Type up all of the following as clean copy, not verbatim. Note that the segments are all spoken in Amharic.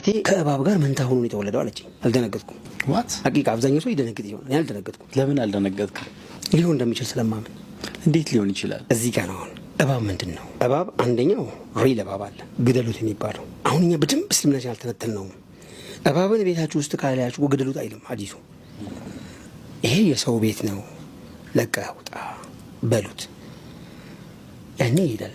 አያቴ ከእባብ ጋር መንታ ሆኖ የተወለደው አለችኝ። አልደነገጥኩም። ዋት ሐቂቃ አብዛኛው ሰው ይደነግጥ ይሆናል። እኔ አልደነገጥኩም። ለምን አልደነገጥኩም? ሊሆን እንደሚችል ስለማመን። እንዴት ሊሆን ይችላል? እዚህ ጋር ነው አሁን እባብ ምንድን ነው? እባብ አንደኛው ሪል እባብ አለ ግደሉት የሚባለው። አሁን እኛ በደንብ እስልምናችን አልተነተልነውም። እባብን ቤታችሁ ውስጥ ካላያችሁ ግደሉት አይልም ሐዲሱ። ይሄ የሰው ቤት ነው ለቀህ ውጣ በሉት ያኔ ይሄዳል።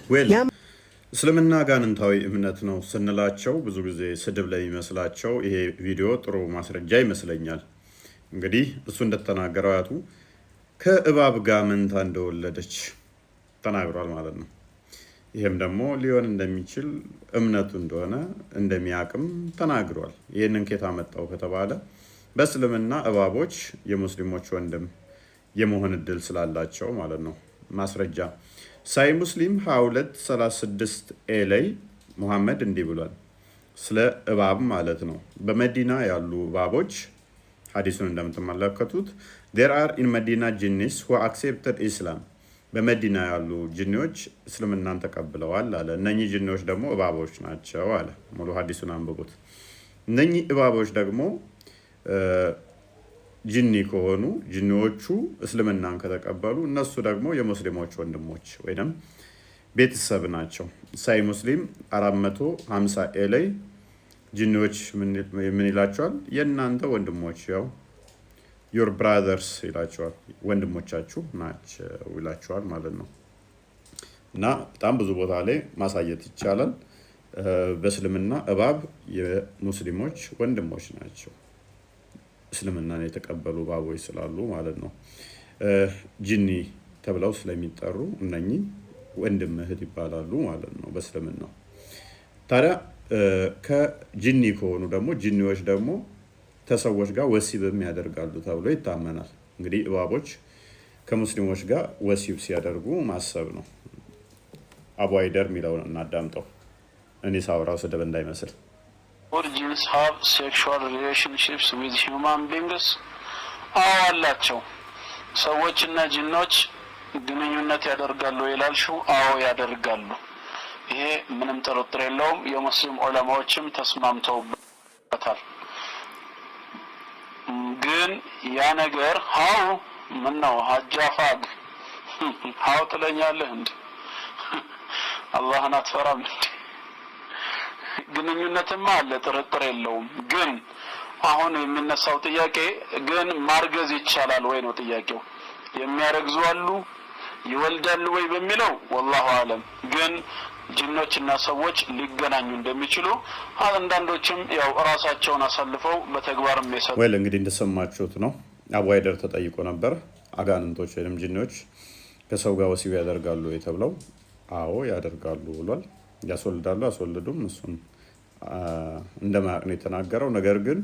እስልምና አጋንንታዊ እምነት ነው ስንላቸው ብዙ ጊዜ ስድብ ላይ ይመስላቸው ይሄ ቪዲዮ ጥሩ ማስረጃ ይመስለኛል። እንግዲህ እሱ እንደተናገረው አያቱ ከእባብ ጋር መንታ እንደወለደች ተናግሯል ማለት ነው። ይህም ደግሞ ሊሆን እንደሚችል እምነቱ እንደሆነ እንደሚያቅም ተናግሯል። ይህንን ከየት አመጣው ከተባለ በእስልምና እባቦች የሙስሊሞች ወንድም የመሆን እድል ስላላቸው ማለት ነው። ማስረጃ ሳይ ሙስሊም 2236 ኤ ላይ ሙሐመድ እንዲህ ብሏል ስለ እባብ ማለት ነው። በመዲና ያሉ እባቦች ሐዲሱን እንደምትመለከቱት there are in Medina jinnis who accepted Islam በመዲና ያሉ ጅኒዎች እስልምናን ተቀብለዋል አለ። እነኚህ ጅኒዎች ደግሞ እባቦች ናቸው አለ። ሙሉ ሐዲሱን አንብቡት። እነኚህ እባቦች ደግሞ ጅኒ ከሆኑ ጅኒዎቹ እስልምናን ከተቀበሉ እነሱ ደግሞ የሙስሊሞች ወንድሞች ወይንም ቤተሰብ ናቸው። ሳይ ሙስሊም 450 ኤ ላይ ጅኒዎች ምን ይላቸዋል? የእናንተ ወንድሞች ያው your brothers ይላቸዋል፣ ወንድሞቻችሁ ናቸው ይላቸዋል ማለት ነው። እና በጣም ብዙ ቦታ ላይ ማሳየት ይቻላል። በእስልምና እባብ የሙስሊሞች ወንድሞች ናቸው። እስልምናን የተቀበሉ እባቦች ስላሉ ማለት ነው። ጂኒ ተብለው ስለሚጠሩ እነኚህ ወንድም እህት ይባላሉ ማለት ነው በእስልምና። ታዲያ ከጂኒ ከሆኑ ደግሞ ጂኒዎች ደግሞ ከሰዎች ጋር ወሲብም ያደርጋሉ ተብሎ ይታመናል። እንግዲህ እባቦች ከሙስሊሞች ጋር ወሲብ ሲያደርጉ ማሰብ ነው። አቡ አይደር የሚለውን እናዳምጠው። እኔ ሳወራው ስድብ እንዳይመስል። All jinns have sexual relationships with human beings? አዎ አላቸው። ሰዎችና ጂኖች ግንኙነት ያደርጋሉ ይላልሽው? አዎ ያደርጋሉ። ይሄ ምንም ጥርጥር የለውም። የሙስሊም ዑለማዎችም ተስማምተውበታል። ግን ያ ነገር ሃው ምን ነው ሀጃፋግ ሃው ትለኛለህ እንዴ? አላህን አትፈራም እንዴ? ግንኙነትማ አለ ጥርጥር የለውም። ግን አሁን የሚነሳው ጥያቄ ግን ማርገዝ ይቻላል ወይ ነው ጥያቄው። የሚያረግዙ አሉ ይወልዳሉ ወይ በሚለው والله አለም። ግን ጅኖችና ሰዎች ሊገናኙ እንደሚችሉ አንዳንዶችም ያው ራሳቸውን አሳልፈው በተግባርም የሰጡ ወይ እንግዲህ እንደሰማችሁት ነው። አቡ አይደር ተጠይቆ ነበር አጋንንቶች ወይም ጅኖች ከሰው ጋር ወሲብ ያደርጋሉ ወይ ተብለው አዎ ያደርጋሉ ብሏል። ያስወልዳሉ አስወልዱም እሱን እንደማያውቅ ነው የተናገረው። ነገር ግን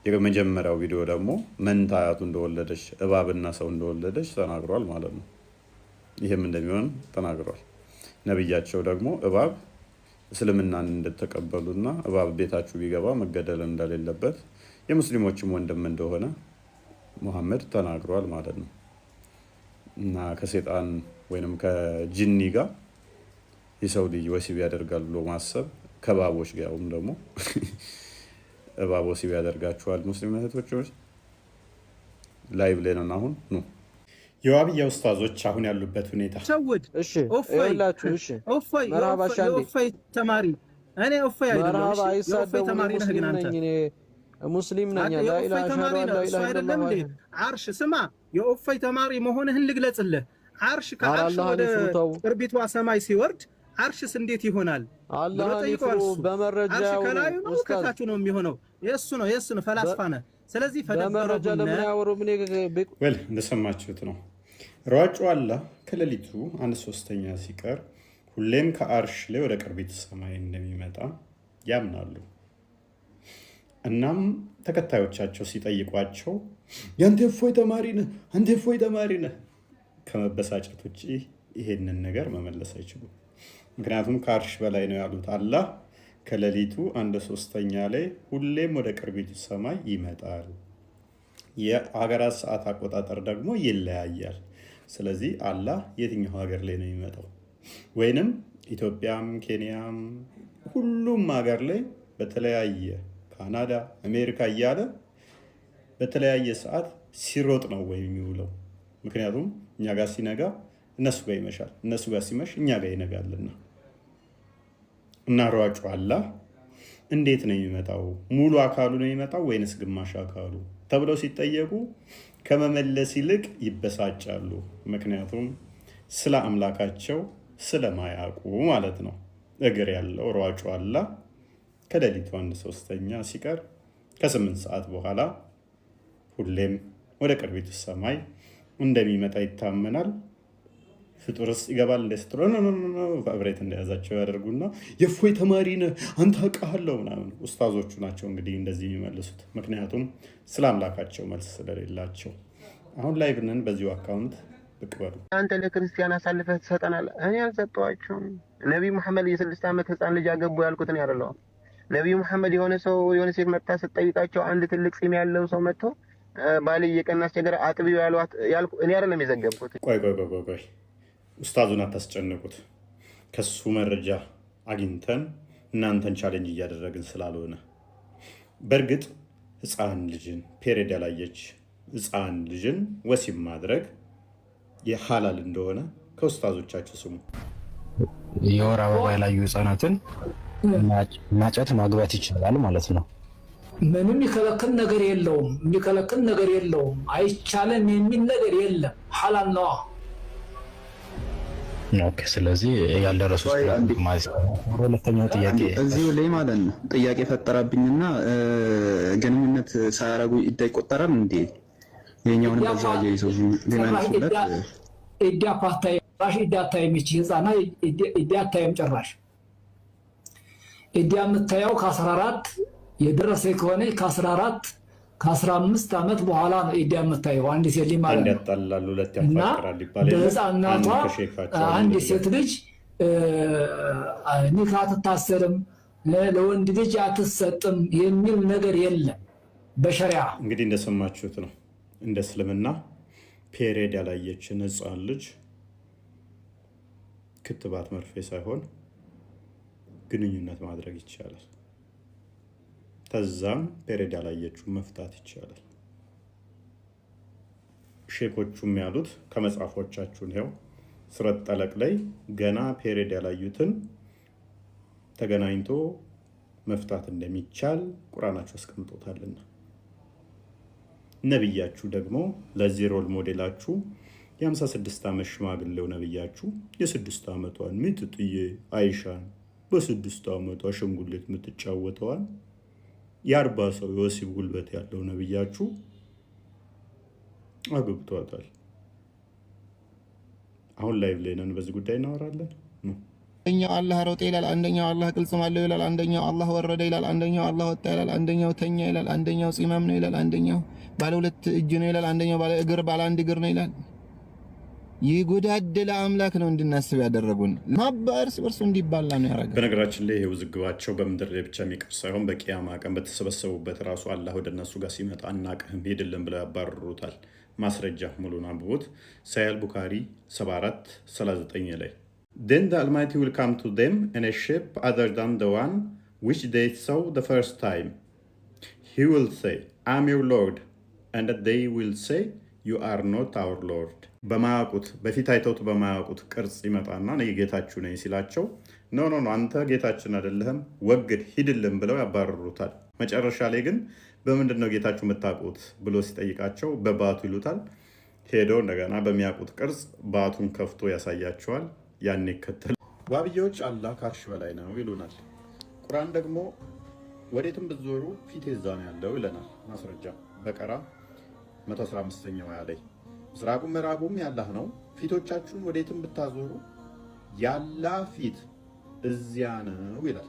የመጀመሪያው ቪዲዮ ደግሞ መንታ አያቱ እንደወለደች እባብና ሰው እንደወለደች ተናግሯል ማለት ነው። ይሄም እንደሚሆን ተናግሯል። ነብያቸው ደግሞ እባብ እስልምናን እንደተቀበሉና እባብ ቤታችሁ ቢገባ መገደል እንደሌለበት የሙስሊሞችም ወንድም እንደሆነ ሙሐመድ ተናግሯል ማለት ነው። እና ከሰይጣን ወይንም ከጂኒ ጋር የሰው ልጅ ወሲብ ያደርጋል ብሎ ማሰብ ከባቦች ጋርም ደግሞ እባብ ወሲብ ያደርጋቸዋል። ሙስሊም እህቶች ላይቭ ላይ ነን አሁን ነው የዋብያ ኡስታዞች አሁን ያሉበት ሁኔታ ሰውድ እሺ ኦፋይላችሁ እሺ ኦፋይ ኦፋይ ተማሪ እኔ ኦፋይ አይደለም እሺ ኦፋይ ተማሪ ነህ ግን አንተ እኔ ሙስሊም ነኝ ላ ኢላሃ ኢላላህ አርሽ ስማ የኦፋይ ተማሪ መሆንህን ልግለጽልህ። አርሽ ከአርሽ ወደ ቅርቢቷ ሰማይ ሲወርድ አርሽስ እንዴት ይሆናል? አላህ ይፍሩ በመረጃ ከላይ ነው ከታች ነው የሚሆነው። የሱ ነው ፈላስፋ ነህ። ስለዚህ በመረጃ ለምን ያወሩ ምን ወል እንደሰማችሁት ነው። ሯጩ አላህ ከሌሊቱ 1/3 ሲቀር ሁሌም ከአርሽ ላይ ወደ ቅርቢት ሰማይ እንደሚመጣ ያምናሉ። እናም ተከታዮቻቸው ሲጠይቋቸው ያንተ እፎይ ተማሪ ነህ አንተ እፎይ ተማሪ ነህ ከመበሳጨት ውጪ ይሄንን ነገር መመለስ አይችሉም። ምክንያቱም ከአርሽ በላይ ነው ያሉት አላህ ከሌሊቱ 1/3 ላይ ሁሌም ወደ ቅርቢቱ ሰማይ ይመጣል። የሀገራት ሰዓት አቆጣጠር ደግሞ ይለያያል። ስለዚህ አላህ የትኛው ሀገር ላይ ነው የሚመጣው? ወይንም ኢትዮጵያም ኬንያም ሁሉም ሀገር ላይ በተለያየ ካናዳ፣ አሜሪካ እያለ በተለያየ ሰዓት ሲሮጥ ነው ወይ የሚውለው? ምክንያቱም እኛ ጋር ሲነጋ እነሱ ጋር ይመሻል፣ እነሱ ጋር ሲመሽ እኛ ጋር ይነጋልና። እና ሯጩ አላህ እንዴት ነው የሚመጣው? ሙሉ አካሉ ነው የሚመጣው ወይንስ ግማሽ አካሉ ተብለው ሲጠየቁ ከመመለስ ይልቅ ይበሳጫሉ። ምክንያቱም ስለ አምላካቸው ስለማያውቁ ማለት ነው። እግር ያለው ሯጩ አላህ ከሌሊቱ 1/3 ሲቀር ከ8 ሰዓት በኋላ ሁሌም ወደ ቅርቢቱ ሰማይ እንደሚመጣ ይታመናል። ፍጡርስ ይገባል እንደስትሮ ቫብሬት እንደያዛቸው ያደርጉና የፎይ ተማሪ ነህ አንተ አውቃለሁ ምናምን። ኡስታዞቹ ናቸው እንግዲህ እንደዚህ የሚመልሱት፣ ምክንያቱም ስለ አምላካቸው መልስ ስለሌላቸው። አሁን ላይ ብነን በዚሁ አካውንት ብቅ በሉ። አንተ ለክርስቲያን አሳልፈህ ትሰጠናለህ? እኔ አልሰጠኋቸውም። ነቢዩ መሐመድ የ6 ዓመት ህፃን ልጅ አገቡ ያልኩትን ያደለው ነቢዩ መሐመድ የሆነ ሴት መጣ ስትጠይቃቸው አንድ ትልቅ ፂም ያለው ሰው መጥቶ ባል እየቀና አስቸገረ አጥቢው ያልኩ እኔ አይደለም የዘገብኩት። ቆይ ኡስታዙን አታስጨንቁት። ከሱ መረጃ አግኝተን እናንተን ቻሌንጅ እያደረግን ስላልሆነ። በእርግጥ ህፃን ልጅን ፔሬድ ያላየች ህፃን ልጅን ወሲብ ማድረግ የሐላል እንደሆነ ከኡስታዞቻችሁ ስሙ። የወር አበባ ያላዩ ህፃናትን ማጨት ማግባት ይችላል ማለት ነው። ምንም የሚከለክል ነገር የለውም። አይቻልም የሚል ነገር የለም። ሐላል ነው። ኦኬ፣ ስለዚህ ያልደረሱ ማለት ነው። ሁለተኛው ጥያቄ እዚሁ ላይ ማለት ነው ጥያቄ ፈጠራብኝና ግንኙነት ሳያረጉ ኢዳ ይቆጠራል እንዴ? የኛውን በዛ ያይዘው ሊመልሱለት ኢዳ ፓታይ ራሽ ኢዳ ታይም እቺ ህፃና ኢዳ ታይም ጭራሽ ኢዳ የምታየው ከ14 የደረሰ ከሆነ ከ14 ከ15 ዓመት በኋላ ነው ኢዳ የምታየው። አንድ ሴት ልጅ ማለት ነው ያጣላሉ ሁለት ያፋቅራል ይባላል። በህፃናቷ አንድ ሴት ልጅ ኒካ አትታሰርም፣ ለወንድ ልጅ አትሰጥም የሚል ነገር የለም በሸሪዓ። እንግዲህ እንደሰማችሁት ነው። እንደ እስልምና ፔሬድ ያላየችን ህፃን ልጅ ክትባት መርፌ ሳይሆን ግንኙነት ማድረግ ይቻላል። ከዛም ፔሬድ ያላየችው መፍታት ይቻላል። ሼኮቹም ያሉት ከመጽሐፎቻችሁ ነው። ሱረት ጠለቅ ላይ ገና ፔሬድ ያላዩትን ተገናኝቶ መፍታት እንደሚቻል ቁርአናችሁ አስቀምጦታልና፣ ነብያችሁ ደግሞ ለዚህ ሮል ሞዴላችሁ የ56 ዓመት ሽማግሌው ነብያችሁ የ6 ዓመቷን ምትጥዬ አይሻን በ6 ዓመቷ አሸንጉሌት የምትጫወተዋል የ40 ሰው የወሲብ ጉልበት ያለው ነብያችሁ አግብቷታል። አሁን ላይ ብለናን በዚህ ጉዳይ እናወራለን። አንደኛው አላህ ሮጠ ይላል፣ አንደኛው አላህ ቅልጽም አለው ይላል፣ አንደኛው አላህ ወረደ ይላል፣ አንደኛው አላህ ወጣ ይላል፣ አንደኛው ተኛ ይላል፣ አንደኛው ፂማም ነው ይላል፣ አንደኛው ባለ 2 እጅ ነው ይላል፣ አንደኛው ባለ 1 እግር ነው ይላል። ይጎዳደለ አምላክ ነው እንድናስብ ያደረጉን። ማባርስ በርሱ እንዲባላ ነው ያደረገው። በነገራችን ላይ ይሄ ውዝግባቸው በምድር ላይ ብቻ የሚቀር ሳይሆን በቂያማ ቀን በተሰበሰቡበት ራሱ አላህ ወደ እነሱ ጋር ሲመጣ አናቅህም ሄድልን ብለው ያባርሩታል። ማስረጃ ሙሉን አንብቦት ሳሂህ ቡኻሪ 74:39 ላይ Then the Almighty will come to them in a shape other than the one which they saw the first time. He will say, I am your Lord. And they will say, You are not our Lord. በማያውቁት በፊት አይተውት በማያውቁት ቅርጽ ይመጣና እኔ ጌታችሁ ነኝ ሲላቸው ኖ አንተ ጌታችን አይደለህም ወግድ ሂድልን ብለው ያባርሩታል። መጨረሻ ላይ ግን በምንድን ነው ጌታችሁ የምታውቁት ብሎ ሲጠይቃቸው በባቱ ይሉታል። ሄደው እንደገና በሚያውቁት ቅርጽ ባቱን ከፍቶ ያሳያቸዋል። ያን ይከተል። ዋብዬዎች አላህ ከአርሽ በላይ ነው ይሉናል። ቁርአን ደግሞ ወዴትም ብትዞሩ ፊት እዛ ነው ያለው ይለናል። ማስረጃ በቀራ 115ኛው አያ ላይ ምስራቁም ምዕራቡም ያላህ ነው፣ ፊቶቻችሁን ወዴትም ብታዞሩ ያላህ ፊት እዚያ ነው ይላል።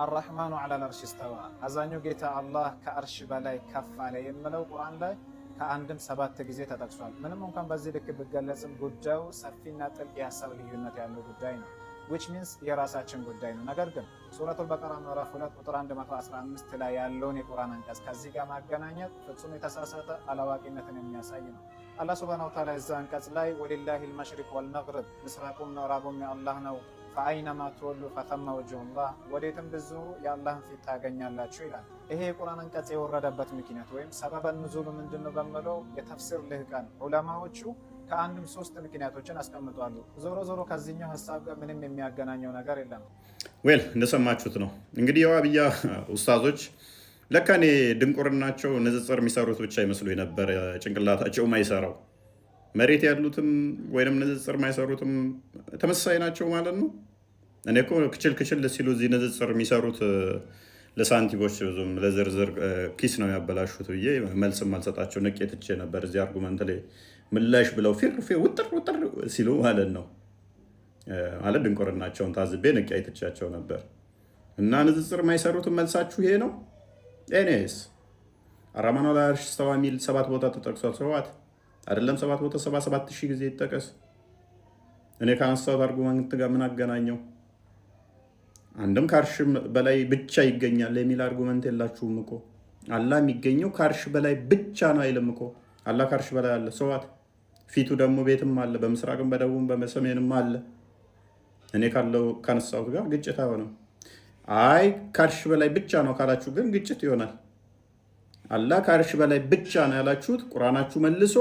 አርራህማኑ ዐለል አርሽ እስተዋ፣ አዛኙ ጌታ አላህ ከአርሽ በላይ ከፍ አለ የሚለው ቁርአን ላይ ከአንድም 7 ጊዜ ተጠቅሷል። ምንም እንኳን በዚህ ልክ ቢገለጽም ጉዳዩ ሰፊና ጥልቅ የሀሳብ ልዩነት ያለው ጉዳይ ነው። which means የራሳችን ጉዳይ ነው። ነገር ግን ሱረቱል በቀራ ምዕራፍ 2 ቁጥር 115 ላይ ያለውን የቁርአን አንቀጽ ከዚህ ጋር ማገናኘት ፍጹም የተሳሳተ አላዋቂነትን የሚያሳይ ነው። አላህ ሱብሓነሁ ወተዓላ እዛ አንቀጽ ላይ ወሊላሂል መሽሪቅ ወልመግሪብ፣ ምስራቁም ምዕራቡም የአላህ ነው፣ ፈአይነማ ትወሉ ፈተመ ወጅሁላህ ወዴትም ብትዞሩ የአላህን ፊት ታገኛላችሁ ይላል። ይሄ የቁርአን አንቀጽ የወረደበት ምክንያት ወይም ሰበበ ኑዙሉ ምንድነው በሚለው የተፍሲር ልህቃን ዑለማዎቹ ከአንድም 3 ምክንያቶችን አስቀምጧሉ። ዞሮ ዞሮ ከዚህኛው ሐሳብ ጋር ምንም የሚያገናኘው ነገር የለም። ዌል እንደሰማችሁት ነው እንግዲህ የዋብያ ኡስታዞች ለካኔ ድንቁርናቸው ንጽጽር የሚሰሩት ብቻ ይመስሉ የነበረ ጭንቅላታቸው ማይሰራው መሬት ያሉትም ወይንም ንጽጽር ማይሰሩትም ተመሳሳይ ናቸው ማለት ነው። እኔ እኮ ክችል ሲሉ እዚህ ንጽጽር የሚሰሩት ለሳንቲሞች ብዙም ለዝርዝር ኪስ ነው ያበላሹት ብዬ መልስም አልሰጣቸው ንቄ ትቼ ነበር። እዚህ አርጉመንት ላይ ምላሽ ብለው ፊር ውጥር ሲሉ ማለት ነው ማለት ድንቁርናቸውን ታዝቤ ንቄ አይትቻቸው ነበር። እና ንጽጽር ማይሰሩትም መልሳችሁ ይሄ ነው። ኤኔስ አራማን ዐለል ዐርሽ እስተዋ የሚል 7 ቦታ ተጠቅሷል። ሰዋት አይደለም 7 ቦታ 77,000 ጊዜ ይጠቀስ። እኔ ካነሳሁት አርጉመንት ጋር ምን አገናኘው? አንድም ከአርሽ በላይ ብቻ ይገኛል የሚል አርጉመንት የላችሁም እኮ። አላህ የሚገኘው ከአርሽ በላይ ብቻ ነው አይልም እኮ። አላህ ከአርሽ በላይ አለ። ሰዋት ፊቱ ደግሞ ቤትም አለ፣ በምስራቅም በደቡብም በሰሜንም አለ። እኔ ካነሳሁት ጋር ግጭት አይሆንም። አይ ከአርሽ በላይ ብቻ ነው ካላችሁ ግን ግጭት ይሆናል። አላህ ከአርሽ በላይ ብቻ ነው ያላችሁት ቁርአናችሁ መልሶ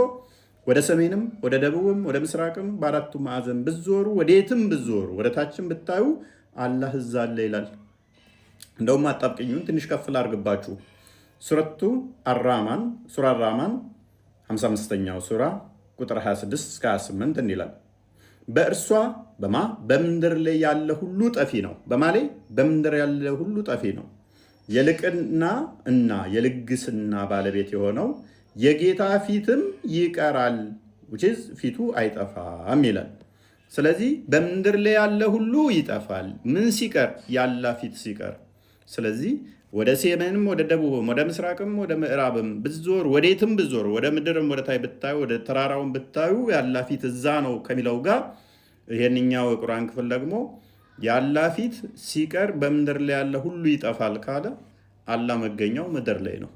ወደ ሰሜንም ወደ ደቡብም ወደ ምስራቅም በአራቱ ማዕዘን ብትዞሩ ወዴትም ብትዞሩ ወደ ታችም ብታዩ አላህ እዛ አለ ይላል። እንደውም አጣብቅኙን ትንሽ ከፍ ላድርግባችሁ። ሱረቱ አራማን ሱራ አራማን 55ኛው ሱራ ቁጥር 26 እስከ 28 እንዲላል በእርሷ በምድር ላይ ያለ ሁሉ ጠፊ ነው። በማላይ በምድር ያለ ሁሉ ጠፊ ነው። የልቅና እና የልግስና ባለቤት የሆነው የጌታ ፊትም ይቀራል ፊቱ አይጠፋም ይላል። ስለዚህ በምድር ላይ ያለ ሁሉ ይጠፋል። ምን ሲቀር? ያላ ፊት ሲቀር። ስለዚህ ወደ ሰሜንም ወደ ደቡብም ወደ ምስራቅም ወደ ምዕራብም ብትዞር ወዴትም ብትዞር ወደ ምድርም ወደ ታይ ብታዩ ወደ ተራራውን ብታዩ ያላ ፊት እዛ ነው ከሚለው ጋር ይሄንኛው የቁርአን ክፍል ደግሞ ያላ ፊት ሲቀር በምድር ላይ ያለ ሁሉ ይጠፋል ካለ አላህ መገኛው ምድር ላይ ነው።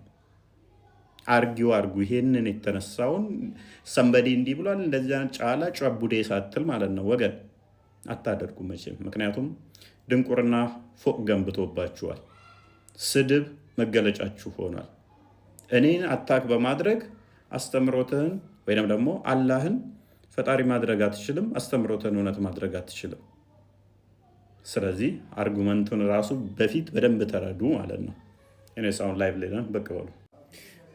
አርጉ ይሄንን የተነሳውን ሰንበዲ እንዲህ ብሏል እንደዚያ ጫላ ጨቡዴ ሳትል ማለት ነው። ወገን አታደርጉ መቼም። ምክንያቱም ድንቁርና ፎቅ ገንብቶባችኋል። ስድብ መገለጫችሁ ሆኗል። እኔን አታክ በማድረግ አስተምሮትህን ወይም ደግሞ አላህን ፈጣሪ ማድረግ አትችልም። አስተምሮትህን እውነት ማድረግ አትችልም። ስለዚህ አርጉመንቱን ራሱ በፊት በደንብ ተረዱ ማለት ነው። እኔ ሳውን ላይቭ ላይ በቃ በሉ።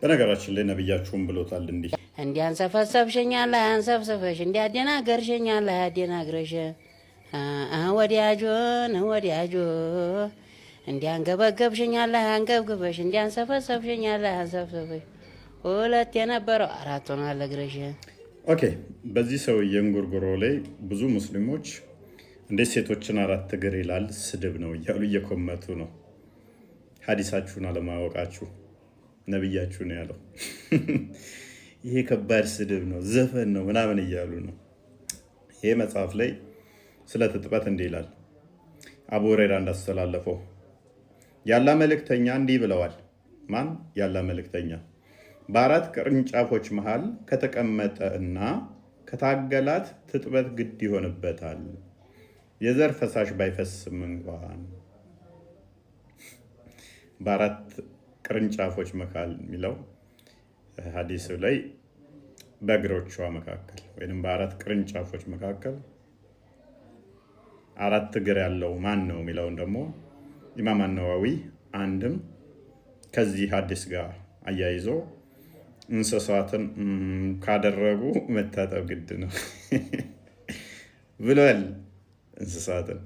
በነገራችን ላይ ነብያችሁም ብሎታል እንዲህ እንዲያንሰፈሰብሽኛል አንሰፍሰፈሽ እንዲያደናገርሽኛል አያደናግረሽ ወዲያጆ እንዲያንገበገብሽኛል አንገብግበሽ እንዲያንሰፈሰብሽኛል አንሰፍሰፈሽ ሁለት የነበረው 4 ሆኗል እግረሽ። ኦኬ በዚህ ሰውዬ እንጉርጉሮ ላይ ብዙ ሙስሊሞች እንዴት ሴቶችን 4 እግር ይላል ስድብ ነው እያሉ እየኮመቱ ነው። ሐዲሳችሁን አለማወቃችሁ ነብያችሁ ነው ያለው። ይሄ ከባድ ስድብ ነው ዘፈን ነው ምናምን እያሉ ነው። ይሄ መጽሐፍ ላይ ስለ ትጥበት እንዲህ ይላል። አቡ ሁረይራ እንዳስተላለፈው ያላ መልእክተኛ እንዲህ ብለዋል። ማን? ያላ መልእክተኛ በ4 ቅርንጫፎች መሃል ከተቀመጠ እና ከታገላት ትጥበት ግድ ይሆንበታል የዘር ፈሳሽ ባይፈስም እንኳን። በ4 ቅርንጫፎች መካከል የሚለው ሐዲሱ ላይ በእግሮቿ መካከል ወይም በ4 ቅርንጫፎች መካከል 4 እግር ያለው ማን ነው የሚለውን ደግሞ ኢማም አነዋዊ አንድም ከዚህ ሐዲስ ጋር አያይዞ እንስሳትን ካደረጉ መታጠብ ግድ ነው ብሏል። እንስሳትን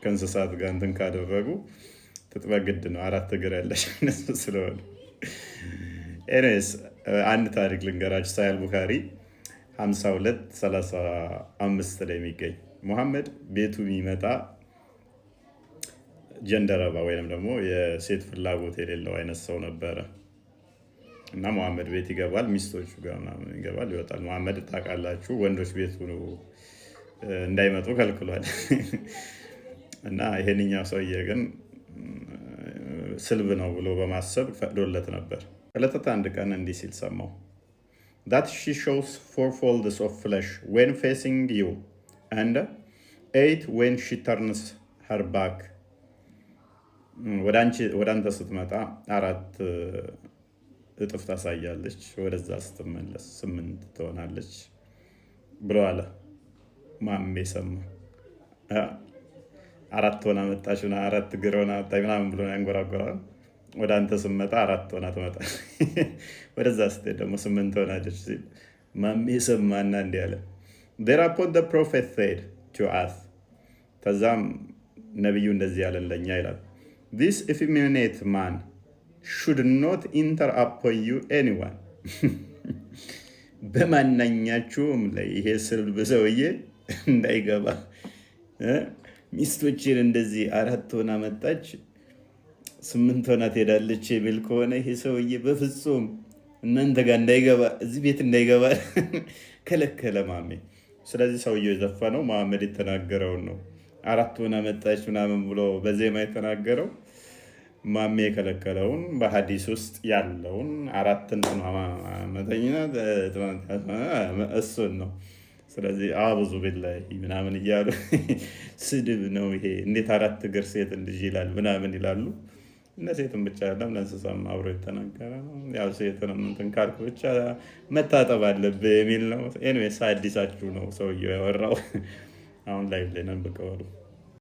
ከእንስሳት ጋር እንትን ካደረጉ ትጥበት ግድ ነው 4 እግር ያለሽ እነሱ ስለሆነ። ኤኒዌይስ አንድ ታሪክ ልንገራችሁ። ሳሂህ ቡኻሪ 5235 ላይ የሚገኝ ሙሐመድ ቤቱ የሚመጣ ጀንደረባ ወይም ደግሞ የሴት ፍላጎት የሌለው አይነት ሰው ነበረ እና ሙሐመድ ቤት ይገባል፣ ሚስቶቹ ጋር ምናምን ይገባል ይወጣል። ሙሐመድ ታውቃላችሁ ወንዶች ቤቱ እንዳይመጡ ከልክሏል። እና ይሄንኛው ሰውዬ ግን ስልብ ነው ብሎ በማሰብ ፈቅዶለት ነበር። ከዕለታት አንድ ቀን እንዲህ ሲል ሰማው። that she shows 4 folds of flesh when facing you and 8 when she turns her back ወደ አንተ ስትመጣ 4 እጥፍ ታሳያለች ወደዛ ስትመለስ 8 ትሆናለች ብሎ አለ ማሜ ሰማ 4 ሆና መጣችና 4 ግሮና ታይምናም ብሎ ያንጎራጎራል ወደ አንተ ስትመጣ 4 ሆና ትመጣ ወደዛ ስትሄድ ደግሞ 8 ሆናለች ማሜ ሰማና እንዲህ አለ thereupon the prophet said to us ተዛም ነብዩ እንደዚህ ያለን ለኛ ይላል this effeminate man should not enter upon you anyone በማንኛችሁም ላይ ይሄ ስልብ ሰውዬ እንዳይገባ ሚስቶችን እንደዚህ 4 ሆና መጣች 8 ሆና ትሄዳለች የሚል ከሆነ ይሄ ሰውዬ በፍጹም እናንተ ጋር እንዳይገባ እዚህ ቤት እንዳይገባ ከለከለ ማሜ ስለዚህ ሰውዬው የዘፈነው መሐመድ የተናገረው ነው 4 ሆና መጣች ምናምን ብሎ በዜማ የተናገረው ማሜ የከለከለውን በሐዲስ ውስጥ ያለውን 4 እንትን መተኛ እሱን ነው ስለዚህ አብዙ ቢላሂ ምናምን እያሉ ስድብ ነው ይሄ እንዴት 4 እግር ሴት ልጅ ይላል ምናምን ይላሉ ለሴትም ብቻ አይደለም ለእንስሳም አብሮ የተናገረ ነው ያው ሴትንም እንትን ካልኩ ብቻ መታጠብ አለብህ የሚል ነው ኤኒዌይስ አዲሳችሁ ነው ሰውዬው ያወራው አሁን ላይ ነን በቀበሉ